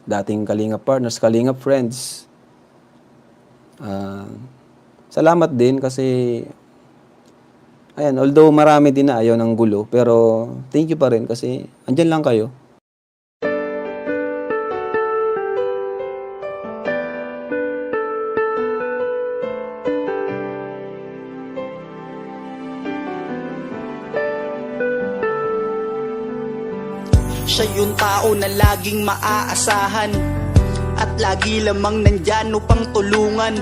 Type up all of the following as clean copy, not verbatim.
dating Kalingap partners, Kalingap friends. Salamat din kasi ayan, although marami din na ayaw ng gulo, pero thank you pa rin kasi andyan lang kayo. Siya yung tao na laging maaasahan at lagi lamang nandyan upang tulungan.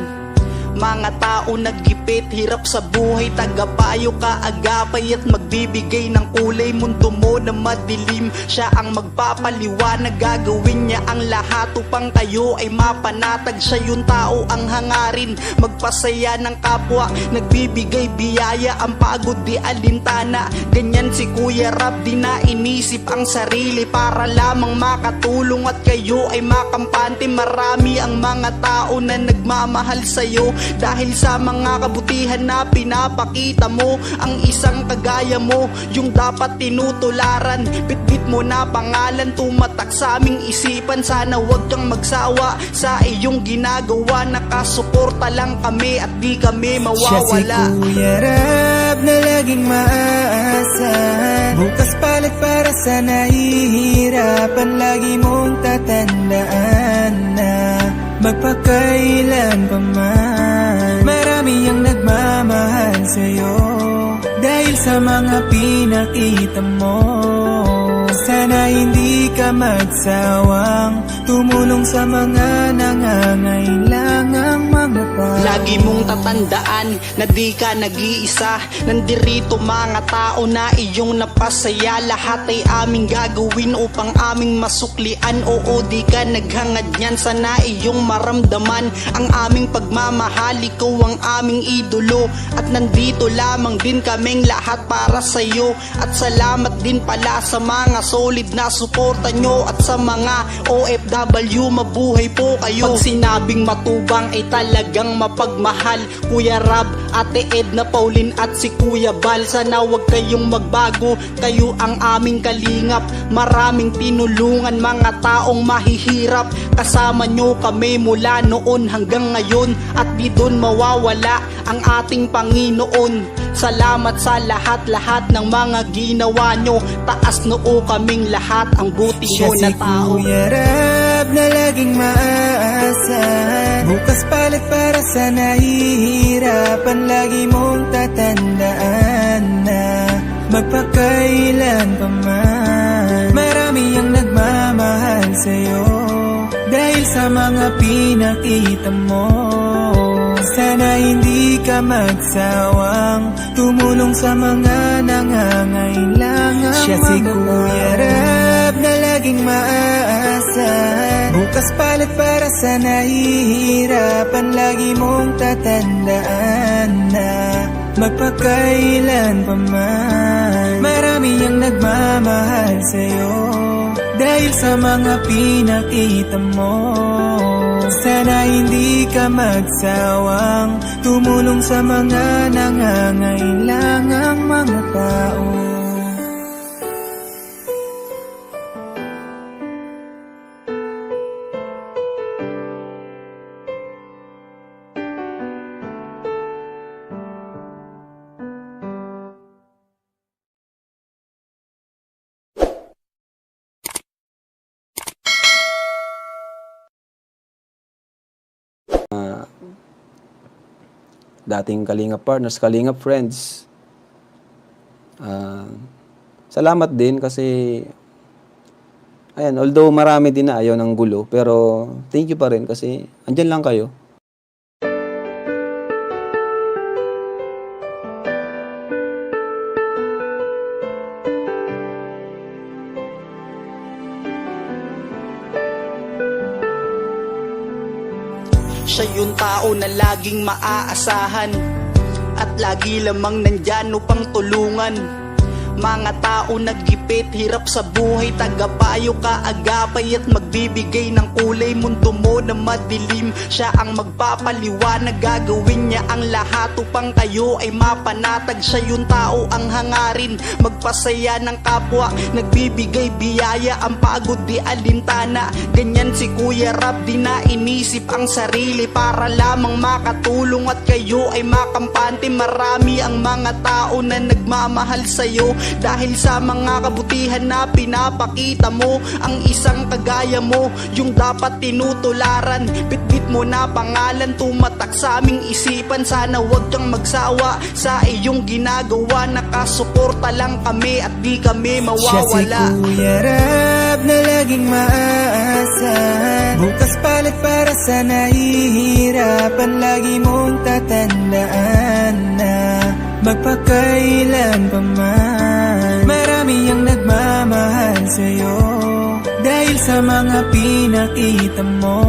Mga tao naggipit, hirap sa buhay, tagapayo, kaagapay at magbibigay ng kulay. Mundo mo na madilim, siya ang magpapaliwanag. Gagawin niya ang lahat upang kayo ay mapanatag. Siya yung tao ang hangarin, magpasaya ng kapwa, nagbibigay biyaya, ang pagod di alintana. Ganyan si Kuya Rab, di na inisip ang sarili para lamang makatulong at kayo ay makampante. Marami ang mga tao na nagmamahal sa'yo dahil sa mga kabutihan na pinapakita mo. Ang isang kagaya mo, yung dapat tinutularan. Bitbit mo na pangalan, tumatak sa aming isipan. Sana wag kang magsawa sa iyong ginagawa. Nakasuporta lang kami at di kami mawawala. Siya si Kuya Rab na laging maaasahan. Bukas palit para sa nahihirapan. Lagi mong tatandaan na magpakailan pa man, marami ang nagmamahal sa'yo dahil sa mga pinakita mo. Sana hindi ka magsawang tumulong sa mga nangangailangang mga tao. Lagi mong tatandaan na di ka nag-iisa. Nandirito mga tao na iyong napasaya. Lahat ay aming gagawin upang aming masuklian. Oo, di ka naghangad niyan, sana iyong maramdaman ang aming pagmamahal. Ikaw ang aming idolo at nandito lamang din kaming lahat para sa'yo. At salamat din pala sa mga solid na suporta nyo at sa mga OFW, mabuhay po kayo. Pag sinabing matubang ay talagang mapagmahal. Kuya Rab, Ate Edna, Pauline at si Kuya Bal, sana wag kayong magbago. Kayo ang aming kalingap, maraming tinulungan mga taong mahihirap. Kasama nyo kami mula noon hanggang ngayon at di doon mawawala ang ating Panginoon. Salamat sa lahat-lahat ng mga ginawa nyo. Taas noo kaming lahat, ang buti Siya nyo na si tao. Kuya Rab na laging maaasahan. Bukas palit para sa nahihirapan. Lagi mong tatandaan na magpakailan pa man, marami ang nagmamahal sa'yo dahil sa mga pinakita mo. Sana hindi ka magsawang tumulong sa mga nangangailangan. Siya si Kuya Rab na laging maaasahan. Bukas palit para sa nahihirapan. Lagi mong tatandaan na magpakailan pa man, marami ang nagmamahal sa'yo dahil sa mga pinakita mo. Sana hindi ka magsawang tumulong sa mga nangangailangang mga tao. Dating Kalingap partners, Kalingap friends. Salamat din kasi ayan, although marami din na ayaw ng gulo, pero thank you pa rin kasi andyan lang kayo. Siya yung tao na laging maaasahan at lagi lamang nandyan upang tulungan. Mga tao naggipit, hirap sa buhay, tagapayo kaagapay at magbibigay ng kulay. Mundo mo na madilim, siya ang magpapaliwanag, gagawin niya ang lahat upang kayo ay mapanatag. Siya yung tao ang hangarin, magpasaya ng kapwa, nagbibigay biyaya, ang pagod di alintana. Ganyan si Kuya Rab, di na inisip ang sarili para lamang makatulong at kayo ay makampante. Marami ang mga tao na nagmamahal sa'yo dahil sa mga kabutihan na pinapakita mo. Ang isang kagaya mo, yung dapat tinutularan. Bitbit mo na pangalan, tumatak sa aming isipan. Sana wag kang magsawa sa iyong ginagawa. Nakasuporta lang kami at di kami Siya si mawawala. Kuya Rab na laging maaasahan. Bukas palit para sa nahihirapan. Lagi mong tatandaan na magpakailan pa man, marami ang nagmamahal sa'yo dahil sa mga pinakita mo.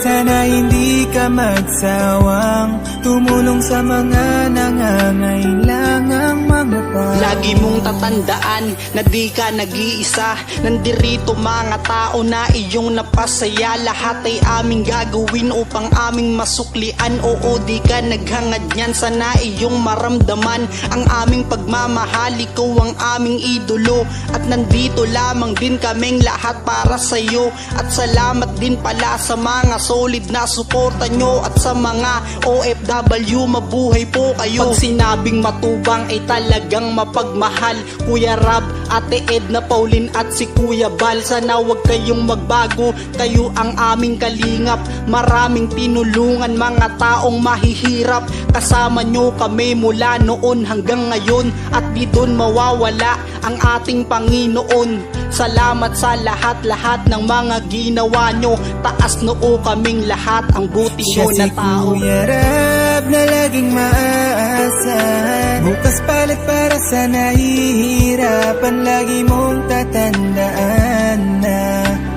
Sana hindi ka magsawang tumulong sa mga nangangailangang mga tao. Lagi mong tatandaan na di ka nag-iisa. Nandirito mga tao na iyong napasaya. Lahat ay aming gagawin upang aming masuklian. Oo, di ka naghangad niyan, sana iyong maramdaman ang aming pagmamahal. Ikaw ang aming idolo at nandito lamang din kaming lahat para sa'yo. At salamat din pala sa mga solid na suporta nyo at sa mga OFW, mabuhay po kayo. Pag sinabing matubang ay talagang mapagmahal. Kuya Rab, Ate Edna, Pauline at si Kuya Bal, sana wag kayong magbago, kayo ang aming kalingap. Maraming tinulungan mga taong mahihirap, kasama nyo kami mula noon hanggang ngayon at di doon mawawala ang ating Panginoon. Salamat sa lahat-lahat ng mga ginawa nyo, taas noo kaming lahat ang buti Siya nyo na si tao. Kuya Rab na laging maaasahan. Bukas palit para sa nahihirapan. Lagi mong tatandaan na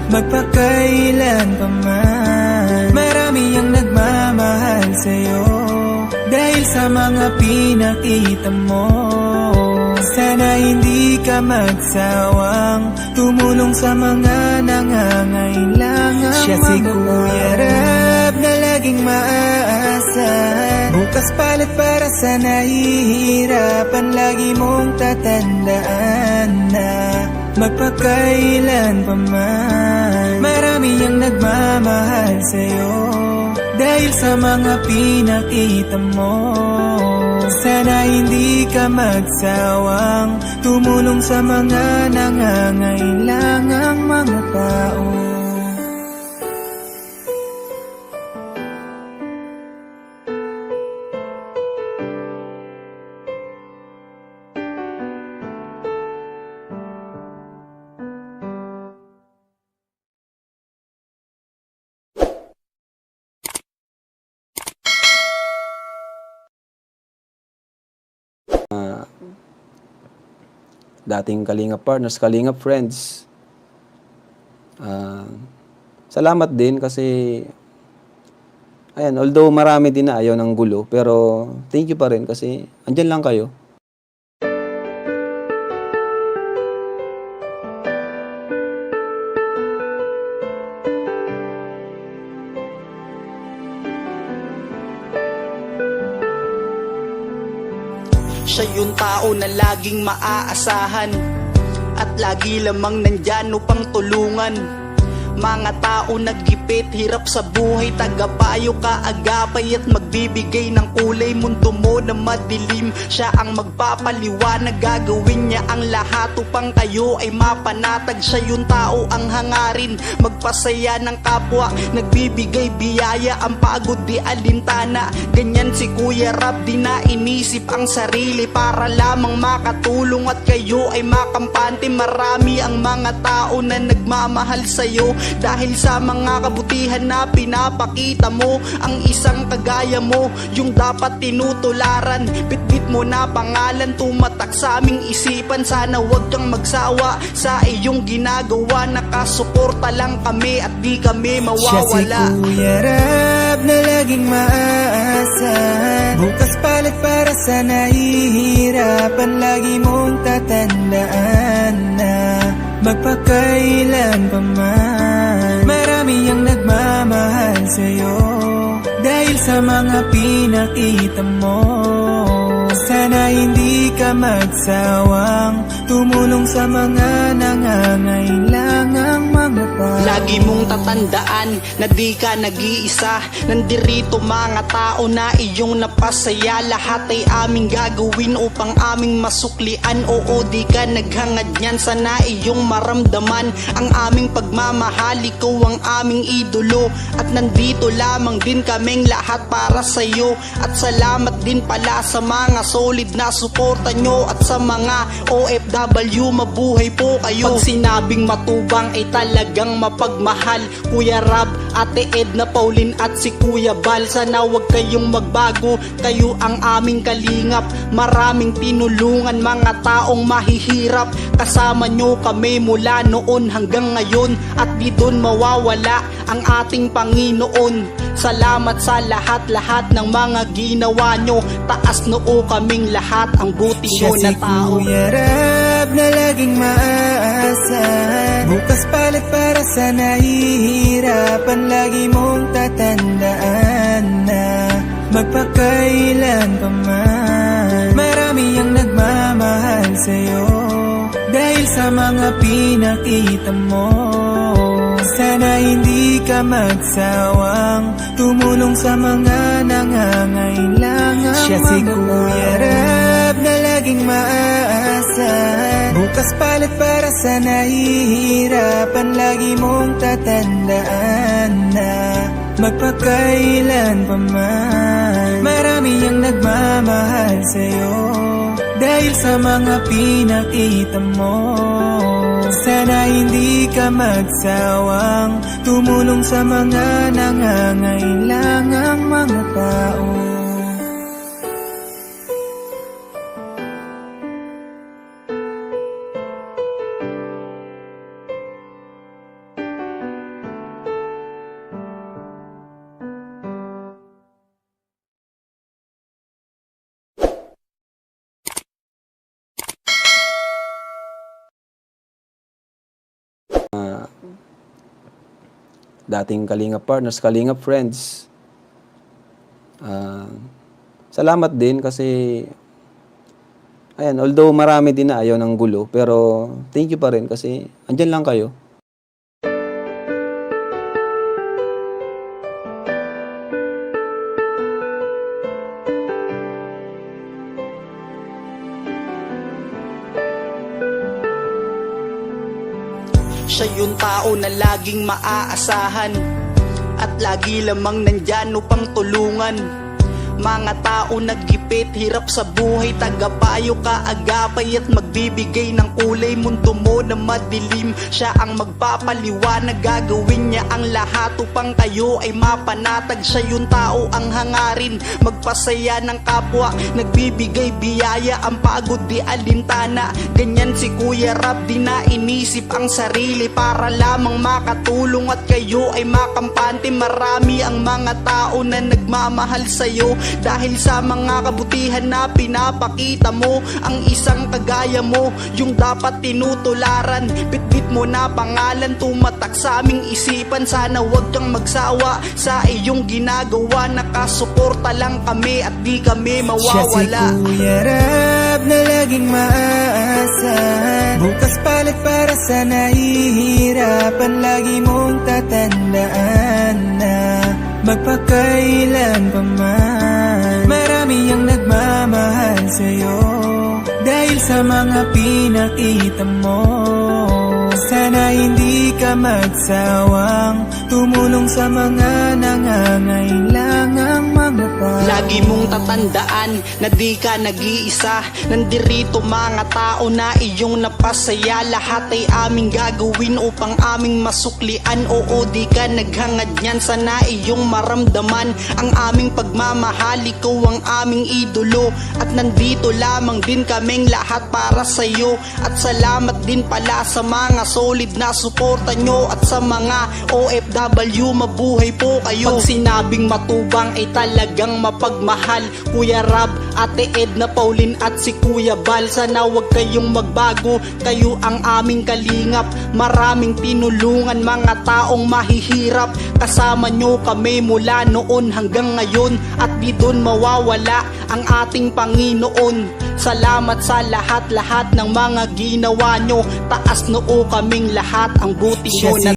magpakailan pa man, marami ang nagmamahal sa'yo dahil sa mga pinakita mo. Sana hindi ka magsawang tumulong sa mga nangangailangan. Siya si Kuya Rab na laging maaasahan. Bukas palit para sa nahihirapan. Lagi mong tatandaan na magpakailan pa man, marami ang nagmamahal sa'yo dahil sa mga pinakita mo. Sana hindi ka magsawang tumulong sa mga nangangailangang mga tao. Dating Kalingap partners, Kalingap friends. Salamat din kasi ayan, although marami din na ayaw ng gulo, pero thank you pa rin kasi andyan lang kayo. Siya yung tao na laging maaasahan at lagi lamang nandyan upang tulungan. Mga tao naggipit, hirap sa buhay, tagapayo kaagapay at magbibigay ng kulay. Mundo mo na madilim, siya ang magpapaliwanag, gagawin niya ang lahat upang kayo ay mapanatag. Siya yung tao ang hangarin, magpasaya ng kapwa, nagbibigay biyaya, ang pagod di alintana. Ganyan si Kuya Rab, di na inisip ang sarili para lamang makatulong at kayo ay makampante. Marami ang mga tao na nagmamahal sa'yo dahil sa mga kabutihan na pinapakita mo. Ang isang kagaya mo, yung dapat tinutularan. Bitbit mo na pangalan, tumatak sa aming isipan. Sana wag kang magsawa sa iyong ginagawa. Nakasuporta lang kami at di kami Siya si mawawala. Kuya Rab na laging maaasahan. Bukas palit para sa nahihirapan. Lagi mong tatandaan na magpakailan pa man, marami ang nagmamahal sa'yo dahil sa mga pinakita mo. Sana hindi ka magsawang tumulong sa mga nangangailangang mga tao. Lagi mong tatandaan na di ka nag-iisa. Nandirito mga tao na iyong napasaya. Lahat ay aming gagawin upang aming masuklian. Oo, di ka naghangad niyan, sana iyong maramdaman ang aming pagmamahal. Ikaw ang aming idolo at nandito lamang din kaming lahat para sa'yo. At salamat din pala sa mga solid na suporta nyo at sa mga OFW, mabuhay po kayo. Pag sinabing matubang ay talagang mapagmahal. Kuya Rab, Ate Edna, Pauline at si Kuya Bal, sana wag kayong magbago. Kayo ang aming kalingap, maraming tinulungan mga taong mahihirap. Kasama nyo kami mula noon hanggang ngayon at di doon mawawala ang ating Panginoon. Salamat sa lahat-lahat ng mga ginawa nyo. Taas noo kaming lahat, ang buti Siya nyo si na tao. Kuya Rab na laging maaasahan. Bukas palit para sa nahihirapan. Lagi mong tatandaan na magpakailan pa man, marami ang nagmamahal sa'yo dahil sa mga pinakita mo. Sana hindi ka magsawang tumulong sa mga nangangailangan. Siya si Kuya Rab na laging maaasahan. Bukas palit para sa nahihirapan. Lagi mong tatandaan na magpakailan pa man, marami ang nagmamahal sa'yo dahil sa mga pinakita mo. Sana hindi ka magsawang tumulong sa mga nangangailangang mga tao. Dating Kalingap partners, Kalingap friends. Salamat din kasi ayan, although marami din na ayaw ng gulo, pero thank you pa rin kasi andyan lang kayo. Siya yung tao na laging maaasahan at lagi lamang nandyan upang tulungan. Mga tao naggipit, hirap sa buhay, tagapayo kaagapay at magbibigay ng kulay. Mundo mo na madilim, siya ang magpapaliwanag. Gagawin niya ang lahat upang kayo ay mapanatag. Siya yung tao ang hangarin, magpasaya ng kapwa, nagbibigay biyaya, ang pagod di alintana. Ganyan si Kuya Rab, di na inisip ang sarili para lamang makatulong at kayo ay makampante. Marami ang mga tao na nagmamahal sa'yo dahil sa mga kabutihan na pinapakita mo. Ang isang kagaya mo, yung dapat tinutularan. Bitbit mo na pangalan, tumatak sa aming isipan. Sana wag kang magsawa sa iyong ginagawa. Nakasuporta lang kami at di kami Siya si mawawala. Kuya Rab na laging maaasahan. Bukas palit para sa nahihirapan. Lagi mong tatandaan na magpakailan pa man, marami ang nagmamahal sa'yo dahil sa mga pinakita mo. Sana hindi ka magsawang tumulong sa mga nangangailangang mga tao. Lagi mong tatandaan na di ka nag-iisa. Nandirito mga tao na iyong napasaya. Lahat ay aming gagawin upang aming masuklian. Oo, di ka naghangad niyan, sana iyong maramdaman ang aming pagmamahal. Ikaw ang aming idolo at nandito lamang din kaming lahat para sa'yo. At salamat din pala sa mga solid na suporta nyo. At sa mga OFW, mabuhay po kayo. Pag sinabing matubang ay talagang mapagmahal. Kuya Rab, Ate Edna, Pauline at si Kuya Bal, sana wag kayong magbago. Kayo ang aming kalingap. Maraming tinulungan mga taong mahihirap. Kasama nyo kami mula noon hanggang ngayon. At di doon mawawala ang ating Panginoon. Salamat sa lahat-lahat ng mga ginawa nyo. Taas noo kaming lahat, ang buti nyo na